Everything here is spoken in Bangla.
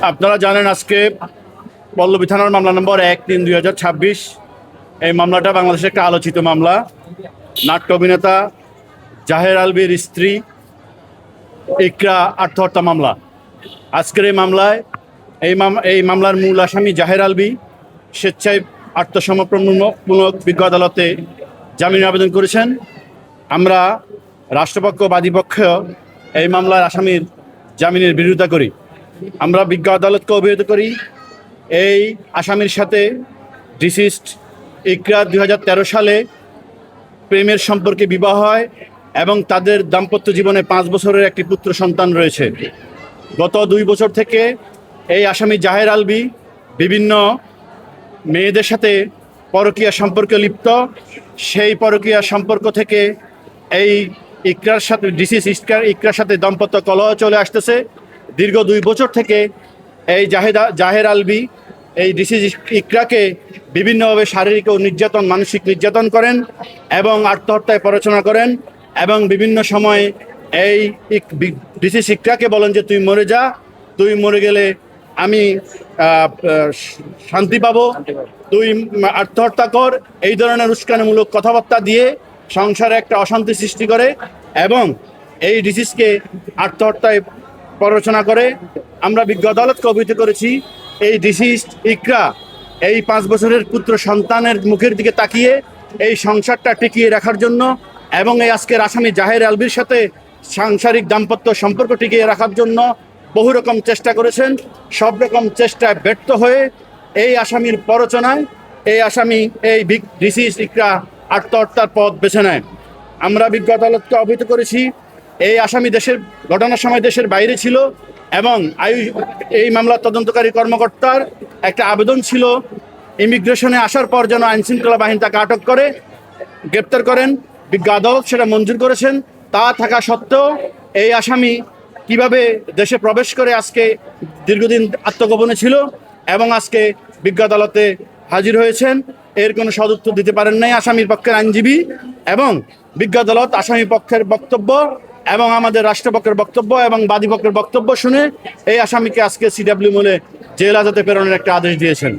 আপনারা জানেন আজকে পল্লবী থানার মামলা নম্বর 1-3-2026। এই মামলাটা বাংলাদেশের একটা আলোচিত মামলা। নাট্য অভিনেতা জাহের আলভীর স্ত্রী ইকরা আত্মহত্যা মামলা। আজকের এই মামলায় এই মামলার মূল আসামি জাহের আলভী স্বেচ্ছায় আত্মসমর্পণমূলক বিজ্ঞ আদালতে জামিন আবেদন করেছেন। আমরা রাষ্ট্রপক্ষ বাদীপক্ষ এই মামলার আসামির জামিনের বিরোধিতা করি। আমরা বিজ্ঞ আদালতকে অভিহিত করি এই আসামির সাথে ডিসিজড ইকরার 2013 সালে প্রেমের সম্পর্কে বিবাহ হয় এবং তাদের দাম্পত্য জীবনে 5 বছরের একটি পুত্র সন্তান রয়েছে। গত 2 বছর থেকে এই আসামি জাহের আলভী বিভিন্ন মেয়েদের সাথে পরকীয়া সম্পর্কে লিপ্ত। সেই পরকীয়া সম্পর্ক থেকে এই ইকরার সাথে ইকরার সাথে দাম্পত্য কলহ চলে আসতেছে। দীর্ঘ 2 বছর থেকে এই জাহের আলভী এই ডিসিজ ইকরাকে বিভিন্নভাবে শারীরিক ও মানসিক নির্যাতন করেন এবং আত্মহত্যায় প্ররোচনা করেন এবং বিভিন্ন সময়ে এই ডিসিজ ইকরাকে বলেন যে তুই মরে যা, তুই মরে গেলে আমি শান্তি পাবো, তুই আত্মহত্যা কর। এই ধরনের উস্কানিমূলক কথাবার্তা দিয়ে সংসারে একটা অশান্তি সৃষ্টি করে এবং এই ডিসিজকে আত্মহত্যায় প্ররোচনা করে। আমরা বিজ্ঞ আদালতকে অভিহিত করেছি এই ডিসিজ ইকরা এই 5 বছরের পুত্র সন্তানের মুখের দিকে তাকিয়ে এই সংসারটা টিকিয়ে রাখার জন্য এবং এই আজকের আসামি জাহের আলভীর সাথে সাংসারিক দাম্পত্য সম্পর্ক টিকিয়ে রাখার জন্য বহু রকম চেষ্টা করেছেন। সব রকম চেষ্টায় ব্যর্থ হয়ে এই আসামির প্ররোচনায় এই আসামি এই ডিসিজ ইকরা আত্মহত্যার পথ বেছে নেয়। আমরা বিজ্ঞ আদালতকে অবহিত করেছি এই আসামি ঘটনার সময় দেশের বাইরে ছিল এবং এই মামলার তদন্তকারী কর্মকর্তার একটা আবেদন ছিল ইমিগ্রেশনে আসার পর যেন আইনশৃঙ্খলা বাহিনী তাকে আটক করে গ্রেপ্তার করেন। বিজ্ঞ আদালত সেটা মঞ্জুর করেছেন। তা থাকা সত্ত্বেও এই আসামি কিভাবে দেশে প্রবেশ করে আজকে দীর্ঘদিন আত্মগোপনে ছিল এবং আজকে বিজ্ঞ আদালতে হাজির হয়েছেন, এর কোনো সদুত্তর দিতে পারেন নাই আসামির পক্ষের আইনজীবী। এবং বিজ্ঞ আদালত আসামি পক্ষের বক্তব্য এবং আমাদের রাষ্ট্রপক্ষের বক্তব্য এবং বাদীপক্ষের বক্তব্য শুনে এই আসামিকে আজকে সিডব্লিউ মলে জেল হাজতে প্রেরণের একটা আদেশ দিয়েছেন।